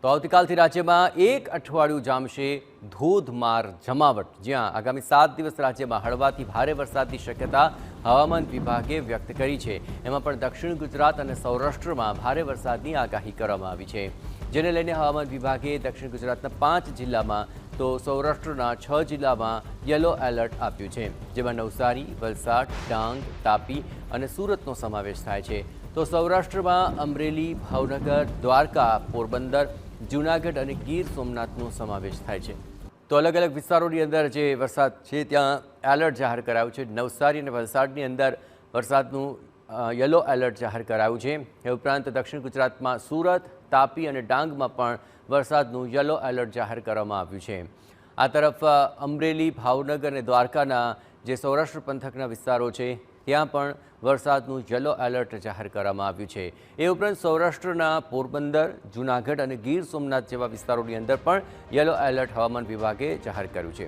તો આવતીકાલથી રાજ્યમાં એક અઠવાડિયું જામશે ધોધમાર જમાવટ, જ્યાં આગામી 7 દિવસ રાજ્યમાં હળવાથી ભારે વરસાદની શક્યતા હવામાન વિભાગે વ્યક્ત કરી છે। એમાં પણ દક્ષિણ ગુજરાત અને સૌરાષ્ટ્રમાં ભારે વરસાદની આગાહી કરવામાં આવી છે, જેને લઈને હવામાન વિભાગે દક્ષિણ ગુજરાતના 5 જિલ્લામાં તો સૌરાષ્ટ્રના 6 જિલ્લામાં યલો એલર્ટ આપ્યું છે, જેમાં નવસારી, વલસાડ, ડાંગ, તાપી અને સુરતનો સમાવેશ થાય છે। તો સૌરાષ્ટ્રમાં અમરેલી, ભાવનગર, દ્વારકા, પોરબંદર, જૂનાગઢ અને ગીર સોમનાથનો સમાવેશ થાય છે। તો અલગ અલગ વિસ્તારોની અંદર જે વરસાદ છે ત્યાં એલર્ટ જાહેર કરાયું છે। નવસારી અને વલસાડની અંદર વરસાદનું યલો એલર્ટ જાહેર કરાયું છે। એ ઉપરાંત દક્ષિણ ગુજરાતમાં સુરત, તાપી અને ડાંગમાં પણ વરસાદનું યલો એલર્ટ જાહેર કરવામાં આવ્યું છે। આ તરફ અમરેલી, ભાવનગર અને દ્વારકાના જે સૌરાષ્ટ્ર પંથકના વિસ્તારો છે ત્યાં પણ વરસાદનું યલો એલર્ટ જાહેર કરવામાં આવ્યું છે। એ ઉપરાંત સૌરાષ્ટ્રના પોરબંદર, જૂનાગઢ અને ગીર સોમનાથ જેવા વિસ્તારોની અંદર પણ યલો એલર્ટ હવામાન વિભાગે જાહેર કર્યું છે।